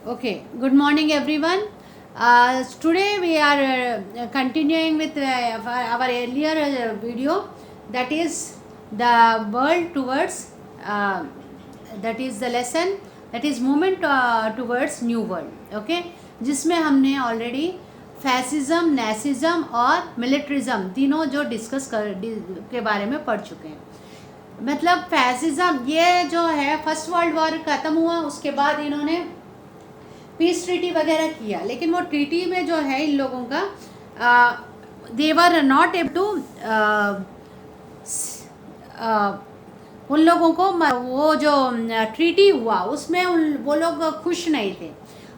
Okay, good morning everyone. Today we are continuing with our earlier video, that is the world towards, that is the lesson, that is movement towards new world. Okay, जिसमें हमने already fascism, नेसिज्म और militarism तीनों जो discuss के बारे में पढ़ चुके हैं. मतलब फैसिज्म ये जो है फर्स्ट वर्ल्ड वॉर ख़त्म हुआ, उसके बाद इन्होंने पीस ट्रीटी वगैरह किया, लेकिन वो ट्रीटी में जो है इन लोगों का देवर नॉट एबल टू, उन लोगों को वो जो ट्रीटी हुआ उसमें वो लोग खुश नहीं थे,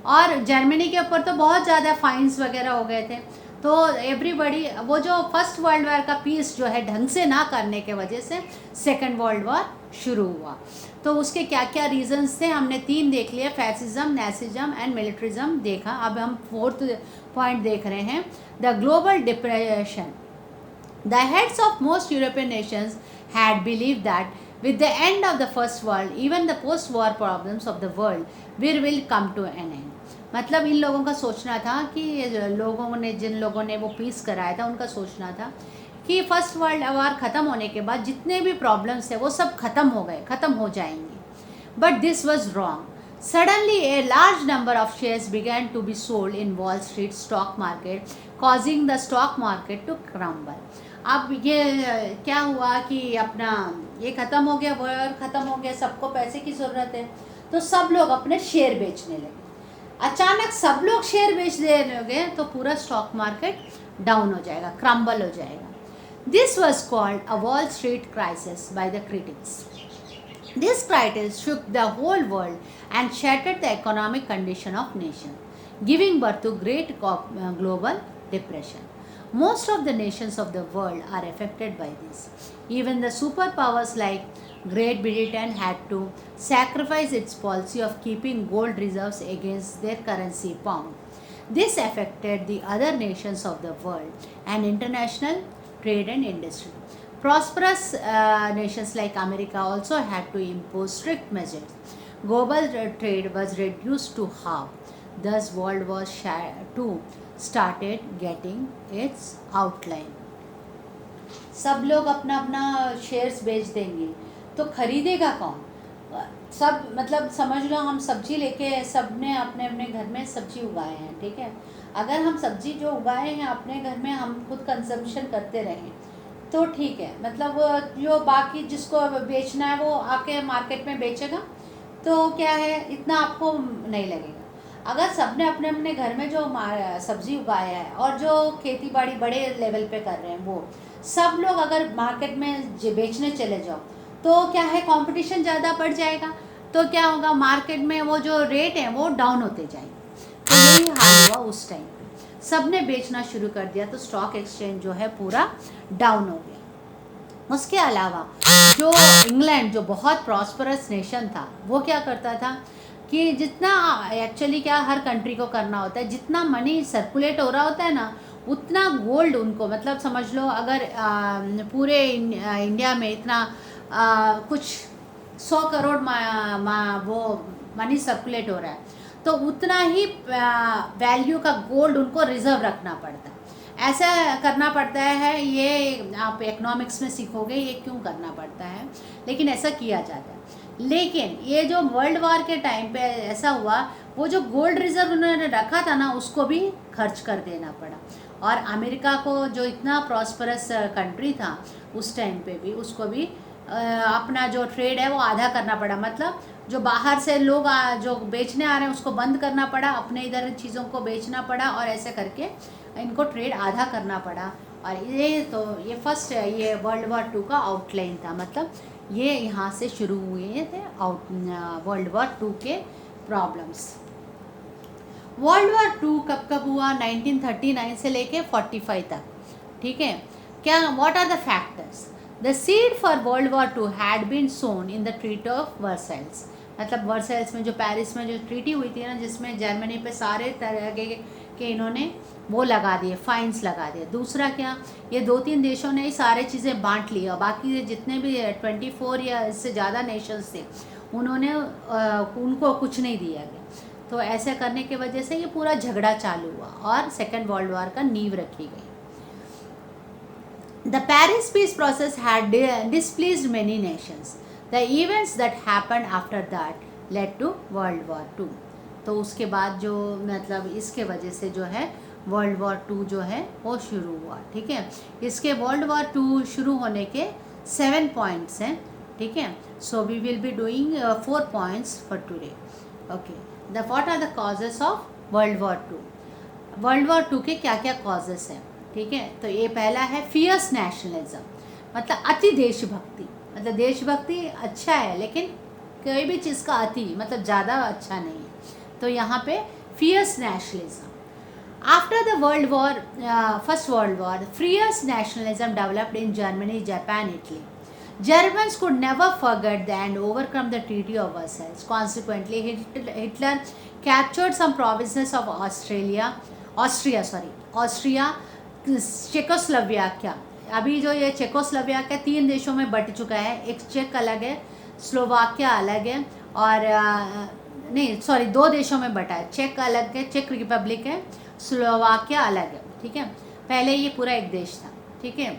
और जर्मनी के ऊपर तो बहुत ज़्यादा फाइन्स वगैरह हो गए थे. तो एवरीबडी, वो जो फर्स्ट वर्ल्ड वॉर का पीस जो है ढंग से ना करने के वजह से सेकेंड वर्ल्ड वॉर शुरू हुआ. तो उसके क्या क्या रीजंस थे हमने 3 देख लिए, फैसिज्म, नेसिज्म एंड मिलिट्रिज्म देखा. अब हम 4th पॉइंट देख रहे हैं, the global depression. The heads of most European Nations had believed that with the end of the first world, even the post-war problems of the world will come to an end. मतलब इन लोगों का सोचना था कि जिन लोगों ने वो piece कराया था, उनका सोचना था कि फर्स्ट वर्ल्ड वॉर ख़त्म होने के बाद जितने भी प्रॉब्लम्स है वो सब ख़त्म हो जाएंगे. But this was wrong. Suddenly, a large number of shares began to be sold in Wall Street stock market, causing the stock market to crumble. अब ये क्या हुआ कि अपना ये ख़त्म हो गया, वॉर ख़त्म हो गया, सबको पैसे की ज़रूरत है, तो सब लोग अपने शेयर बेचने लगे. अचानक सब लोग शेयर बेच देने लगे तो पूरा स्टॉक मार्केट डाउन हो जाएगा, क्रम्बल हो जाएगा. This was called a wall street crisis by the critics. This crisis shook the whole world and shattered the economic condition of nations, giving birth to great global depression. Most of the nations of the world are affected by this. Even the superpowers like Great Britain had to sacrifice its policy of keeping gold reserves against their currency pound. This affected the other nations of the world and international trade and industry. Prosperous nations like America also had to impose strict measures. Global trade was reduced to half. Thus, World War II started getting its outline. सब लोग अपना अपना shares बेच देंगे तो खरीदेगा कौन? सब मतलब समझ लो, हम सब्जी लेके सब ने अपने अपने घर में सब्जी उगाए हैं, ठीक है. अगर हम सब्जी जो उगाए हैं अपने घर में हम खुद कंजम्पशन करते रहें तो ठीक है. मतलब जो बाकी जिसको बेचना है वो आके मार्केट में बेचेगा, तो क्या है, इतना आपको नहीं लगेगा. अगर सबने अपने अपने घर में जो सब्जी उगाया है और जो खेती बाड़ी बड़े लेवल पे कर रहे हैं, वो सब लोग अगर मार्केट में बेचने चले जाओ तो क्या है, कंपटीशन ज़्यादा बढ़ जाएगा. तो क्या होगा, मार्केट में वो जो रेट है वो डाउन होते जाएंगे. तो यही हाल हुआ उस टाइम. सब ने बेचना शुरू कर दिया तो स्टॉक एक्सचेंज जो है पूरा डाउन हो गया. उसके अलावा जो इंग्लैंड जो बहुत प्रॉस्परस नेशन था, वो क्या करता था कि जितना एक्चुअली क्या हर कंट्री को करना होता है, जितना मनी सर्कुलेट हो रहा होता है ना, उतना गोल्ड उनको, मतलब समझ लो अगर पूरे इंडिया में इतना कुछ 100 करोड़ वो मनी सर्कुलेट हो रहा है, तो उतना ही वैल्यू का गोल्ड उनको रिजर्व रखना पड़ता है. ऐसा करना पड़ता है, ये आप इकोनॉमिक्स में सीखोगे ये क्यों करना पड़ता है, लेकिन ऐसा किया जाता है. लेकिन ये जो वर्ल्ड वॉर के टाइम पे ऐसा हुआ, वो जो गोल्ड रिजर्व उन्होंने रखा था ना, उसको भी खर्च कर देना पड़ा. और अमेरिका को जो इतना प्रॉस्परस कंट्री था उस टाइम पे भी, उसको भी अपना जो ट्रेड है वो आधा करना पड़ा. मतलब जो बाहर से लोग जो बेचने आ रहे हैं उसको बंद करना पड़ा, अपने इधर चीज़ों को बेचना पड़ा, और ऐसे करके इनको ट्रेड आधा करना पड़ा. और ये फर्स्ट ये वर्ल्ड वॉर 2 का आउटलाइन था. मतलब ये यहाँ से शुरू हुए थे वर्ल्ड वॉर 2 के प्रॉब्लम्स. वर्ल्ड वॉर 2 कब हुआ? 1939 से लेके 45 तक, ठीक है. क्या, what are the factors? The seed for world war 2 had been sown in the treaty of Versailles. मतलब वर्साइल्स में जो पेरिस में जो ट्रीटी हुई थी ना, जिसमें जर्मनी पे सारे तरह के इन्होंने वो लगा दिए, फाइन्स लगा दिए. दूसरा क्या, ये 2-3 देशों ने ही सारे चीज़ें बांट ली, और बाकी जितने भी 24 या इससे ज़्यादा नेशंस थे उन्होंने उनको कुछ नहीं दिया गया. तो ऐसे करने की वजह से ये पूरा झगड़ा चालू हुआ और सेकेंड वर्ल्ड वॉर का नींव रखी गई. The Paris peace process had displeased many nations. The events that happened after that led to World War II. तो उसके बाद जो मतलब इसके वजह से जो है वर्ल्ड वॉर टू जो है वो शुरू हुआ. ठीक है, इसके वर्ल्ड वॉर टू शुरू होने के 7 पॉइंट्स हैं. ठीक है, so we will be doing 4 points for today. Okay, what are the causes of world war two. World war two के क्या क्या कॉजेस हैं. ठीक है, तो ये पहला है फियर्स नेशनलिज्म, मतलब अति देशभक्ति. मतलब देशभक्ति अच्छा है लेकिन कोई भी चीज़ का अति मतलब ज़्यादा अच्छा नहीं है. तो यहाँ पे fierce nationalism. After the world war, first world war, fierce nationalism developed in Germany, Japan, Italy. Germans could never forget and overcome the Treaty of Versailles. Consequently, Hitler captured some provinces of Austria, Czechoslovakia. अभी जो ये Czechoslovakia 3 देशों में but चुका है. एक check अलग है, स्लोवाकिया अलग है, और नहीं सॉरी 2 देशों में बटा है. चेक अलग है, चेक रिपब्लिक है, स्लोवाकिया अलग है. ठीक है, पहले ये पूरा एक देश था. ठीक है,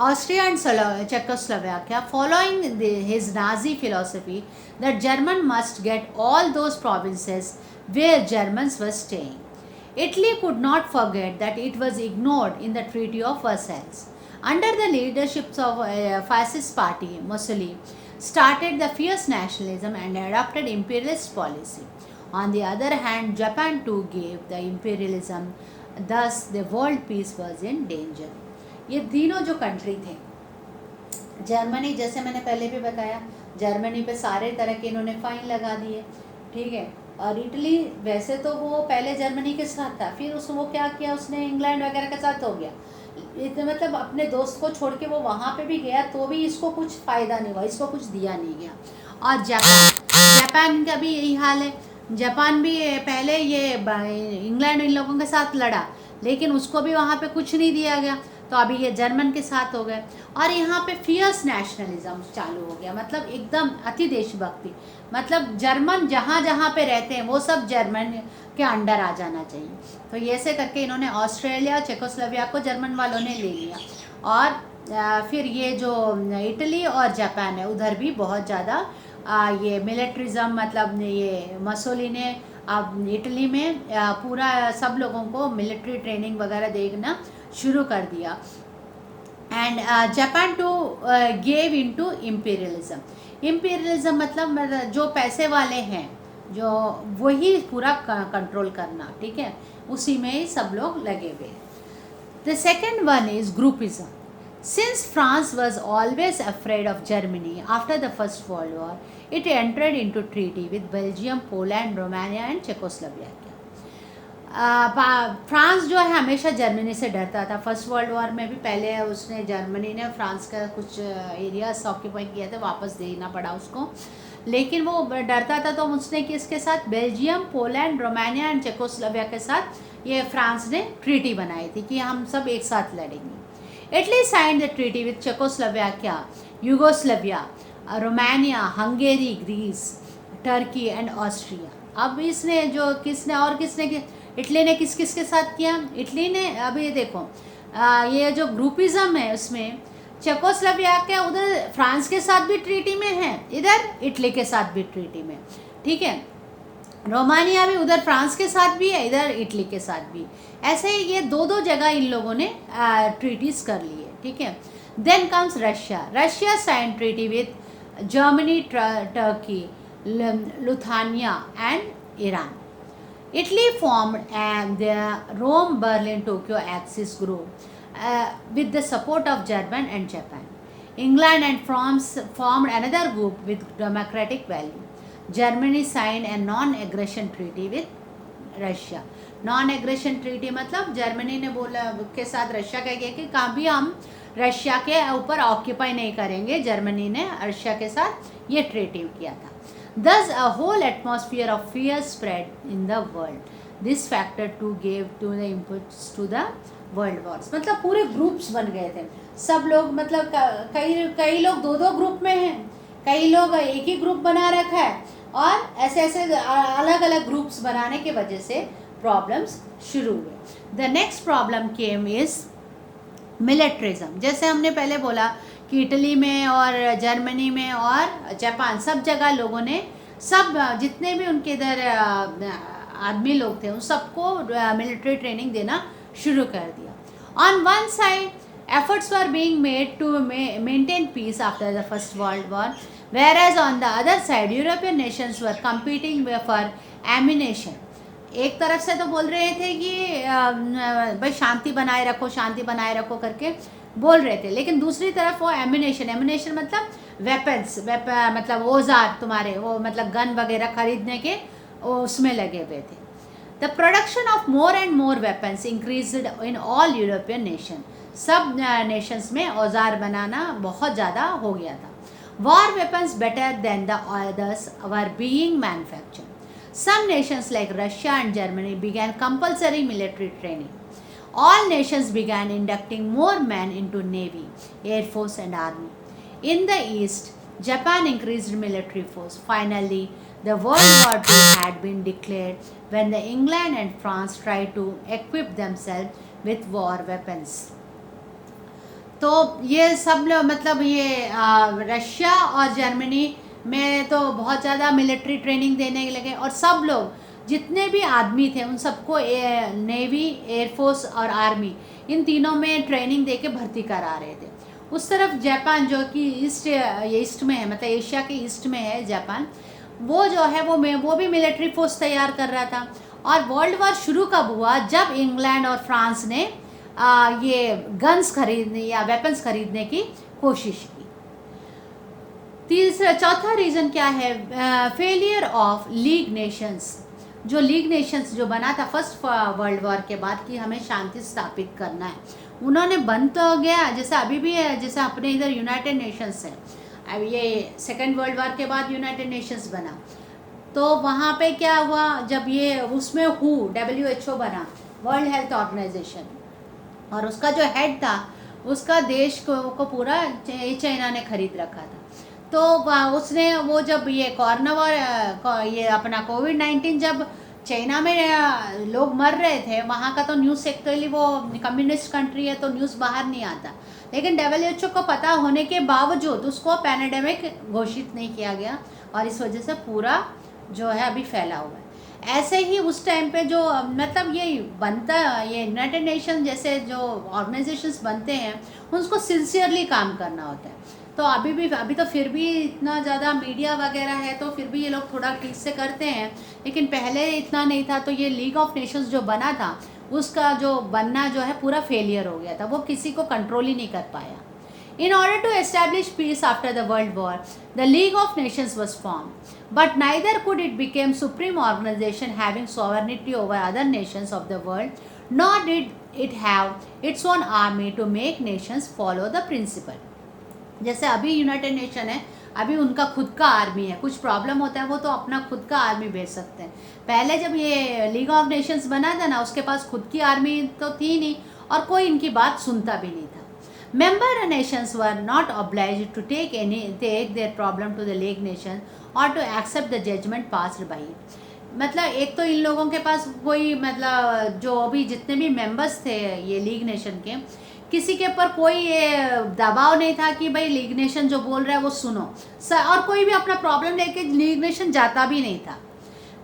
Austria and Czechoslovakia, following his Nazi philosophy that German must get all those provinces where Germans were staying. Italy could not forget that it was ignored in the Treaty of Versailles. Under the leadership of fascist party, Mussolini started the fierce nationalism and adopted imperialist policy. On the other hand, Japan too gave the imperialism, thus the world peace was in danger. ये तीनों जो country थे, Germany जैसे मैंने पहले भी बताया, Germany पे सारे तरह के इन्होंने फाइन लगा दिए. ठीक है, और इटली वैसे तो वो पहले जर्मनी के साथ था, फिर वो क्या किया उसने, इंग्लैंड वगैरह के साथ हो गया. मतलब अपने दोस्त को छोड़ के वो वहाँ पे भी गया तो भी इसको कुछ फ़ायदा नहीं हुआ, इसको कुछ दिया नहीं गया. और जापान का भी यही हाल है. जापान भी पहले ये इंग्लैंड इन लोगों के साथ लड़ा लेकिन उसको भी वहाँ पे कुछ नहीं दिया गया, तो अभी ये जर्मन के साथ हो गए. और यहाँ पे फियर्स नेशनलिज्म चालू हो गया, मतलब एकदम अति देशभक्ति. मतलब जर्मन जहाँ जहाँ पे रहते हैं वो सब जर्मन के अंडर आ जाना चाहिए. तो ये ऐसे करके इन्होंने ऑस्ट्रेलिया, चेकोस्लोवाकिया को जर्मन वालों ने ले लिया. और फिर ये जो इटली और जापान है उधर भी बहुत ज़्यादा ये मिलिट्रिज्म, मतलब ये मुसोलिनी ने अब इटली में पूरा सब लोगों को मिलिट्री ट्रेनिंग वगैरह देना शुरू कर दिया. And Japan too gave into imperialism. Imperialism मतलब जो पैसे वाले हैं जो वही पूरा कंट्रोल करना. ठीक है, उसी में ही सब लोग लगे हुए. The second one is groupism. Since France was always afraid of Germany after the First World War, it entered into treaty with Belgium, Poland, Romania and Czechoslovakia. France जो है हमेशा जर्मनी से डरता था. फर्स्ट वर्ल्ड वॉर में भी पहले उसने जर्मनी ने फ्रांस का कुछ एरियाज ऑक्यूपाई किया था, वापस देना पड़ा उसको, लेकिन वो डरता था. तो उसने किसके साथ, Belgium, Poland, Romania and Czechoslovakia के साथ ये फ्रांस ने ट्रीटी बनाई थी कि हम सब एक साथ लड़ेंगे. Italy signed the treaty with Czechoslovakia, Yugoslavia, Romania, Hungary, Greece, Turkey and Austria. अब इसने जो किसने इटली ने किस किस के साथ किया. इटली ने अभी ये देखो ये जो ग्रुपिज्म है उसमें चेकोस्लोवाकिया उधर फ्रांस के साथ भी ट्रीटी में है, इधर इटली के साथ भी ट्रीटी में. ठीक है, रोमानिया भी उधर फ्रांस के साथ भी है, इधर इटली के साथ भी. ऐसे ही ये 2 जगह इन लोगों ने ट्रीटीज कर लिए. ठीक है, then comes Russia sign treaty with Germany, Turkey, Lithuania and Iran. Italy formed and the Rome, Berlin, Tokyo axis group with the support of German and Japan. England and France formed another group with democratic value. Germany signed a non-aggression treaty with Russia. Non-aggression treaty मतलब Germany ने बोला के साथ Russia कह गया कि कभी हम रशिया के ऊपर ऑक्यूपाई नहीं करेंगे. जर्मनी ने रशिया के साथ ये ट्रीटी किया था. Thus a whole atmosphere of fear spread in the world. This factor too gave to the inputs to the world wars. मतलब पूरे ग्रुप्स बन गए थे सब लोग. मतलब कई लोग 2 ग्रुप में हैं, कई लोग एक ही ग्रुप बना रखा है. और ऐसे ऐसे अलग अलग ग्रुप्स बनाने की वजह से प्रॉब्लम्स शुरू हुए। The next problem came is militarism. जैसे हमने पहले बोला कि इटली में और जर्मनी में और जापान सब जगह लोगों ने सब जितने भी उनके इधर आदमी लोग थे उन सबको मिलिट्री ट्रेनिंग देना शुरू कर दिया। On one side efforts were being made to maintain peace after the First World War, whereas on the other side European nations were competing for ammunition। एक तरफ से तो बोल रहे थे कि भाई शांति बनाए रखो, शांति बनाए रखो करके बोल रहे थे, लेकिन दूसरी तरफ वो एम्यूनेशन मतलब वेपन्स मतलब औजार तुम्हारे वो मतलब गन वगैरह खरीदने के उसमें लगे हुए थे। The production of more and more weapons increased in all European nation. सब नेशंस में औजार बनाना बहुत ज़्यादा हो गया था। War weapons better than the others were being manufactured. Some nations like Russia and Germany began compulsory military training. All nations began inducting more men into Navy, Air Force and Army. In the East, Japan increased military force. Finally, the World War II had been declared when the England and France tried to equip themselves with war weapons. तो ये सब लोग मतलब ये Russia और Germany में तो बहुत ज़्यादा मिलिट्री ट्रेनिंग देने लगे और सब लोग जितने भी आदमी थे उन सबको नेवी, एयरफोर्स और आर्मी इन तीनों में ट्रेनिंग दे के भर्ती करा रहे थे। उस तरफ जापान जो कि ईस्ट में है, मतलब एशिया के ईस्ट में है जापान, वो जो है वो भी मिलिट्री फोर्स तैयार कर रहा था। और वर्ल्ड वॉर शुरू कब हुआ? जब इंग्लैंड और फ्रांस ने ये गन्स खरीदने या वेपन्स खरीदने की कोशिश की। चौथा रीज़न क्या है? Failure of league Nations. जो लीग नेशंस जो बना था फर्स्ट वर्ल्ड वॉर के बाद कि हमें शांति स्थापित करना है, उन्होंने बन तो गया, जैसे अभी भी है, जैसे अपने इधर यूनाइटेड नेशंस है। अब ये सेकेंड वर्ल्ड वॉर के बाद यूनाइटेड नेशंस बना, तो वहाँ पे क्या हुआ, जब ये उसमें WHO बना, वर्ल्ड हेल्थ ऑर्गेनाइजेशन, और उसका जो हेड था उसका देश को पूरा चाइना ने खरीद रखा था। तो उसने वो जब ये कोरोना वॉर ये अपना कोविड-19 जब चाइना में लोग मर रहे थे, वहाँ का तो न्यूज़ एक्चुअली वो कम्युनिस्ट कंट्री है तो न्यूज़ बाहर नहीं आता, लेकिन WHO को पता होने के बावजूद उसको पैंडेमिक घोषित नहीं किया गया और इस वजह से पूरा जो है अभी फैला हुआ है। ऐसे ही उस टाइम पे जो मतलब ये बनता, ये यूनाइटेड नेशन जैसे जो ऑर्गेनाइजेशंस बनते हैं उसको सिंसियरली काम करना होता है। तो अभी तो फिर भी इतना ज़्यादा मीडिया वगैरह है तो फिर भी ये लोग थोड़ा ठीक से करते हैं, लेकिन पहले इतना नहीं था। तो ये लीग ऑफ नेशंस जो बना था उसका जो बनना जो है पूरा फेलियर हो गया था, वो किसी को कंट्रोल ही नहीं कर पाया। In order to establish peace after the World War, the League of Nations was formed, but neither could it become supreme organization having sovereignty over other nations of the world, nor did it have its own army to make nations follow the principle. जैसे अभी United nation है, अभी उनका खुद का army है, कुछ problem होता है वो तो अपना खुद का आर्मी भेज सकते हैं। पहले जब ये लीग ऑफ नेशंस बना था ना, उसके पास खुद की आर्मी तो थी नहीं और कोई इनकी बात सुनता भी नहीं था। Member nations were not obliged to take their problem to the League nation or to accept the judgment passed by it. मतलब एक तो इन लोगों के पास कोई मतलब जो अभी जितने भी मेंबर्स थे ये लीग नेशन के, किसी के ऊपर कोई ये दबाव नहीं था कि भाई लीग नेशन जो बोल रहा है वो सुनो, और कोई भी अपना प्रॉब्लम लेके लीग नेशन जाता भी नहीं था।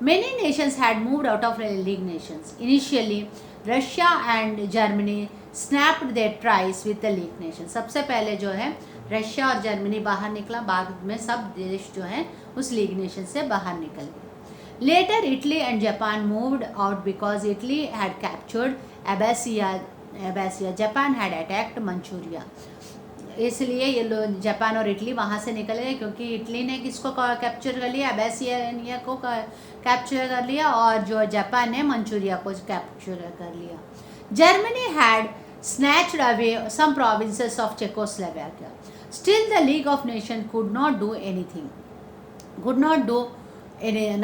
Many nations had moved out of League nations. Initially, Russia and Germany snapped their ties with the League nations. सबसे पहले जो है रशिया और जर्मनी बाहर निकला, बाद में सब देश जो हैं उस लीग नेशन से बाहर निकल गए। Later, Italy and Japan moved out because Italy had captured Abbasia. Japan had attacked Manchuria. इसलिए ये लोग जापान और इटली वहाँ से निकल गए क्योंकि इटली ने किसको कैप्चर कर लिया, अबासिया को कैप्चर कर लिया, और जो जापान ने मंचूरिया को कैप्चर कर लिया। Germany had snatched away some provinces of Czechoslovakia. Still the League of Nations could not do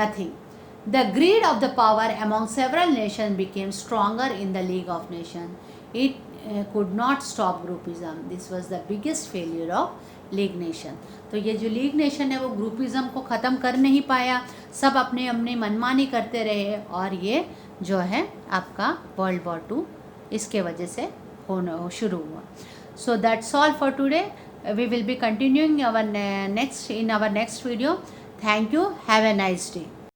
nothing. The greed of the power among several nations became stronger in the League of Nations. It could not stop groupism. This was the biggest failure of league nation. तो ये जो league nation है वो groupism को ख़त्म कर नहीं पाया, सब अपने अपने मनमानी करते रहे, और ये जो है आपका वर्ल्ड वॉर 2 इसके वजह से होना शुरू हुआ। So that's all for today. We will be continuing our next video. Thank you. Have a nice day.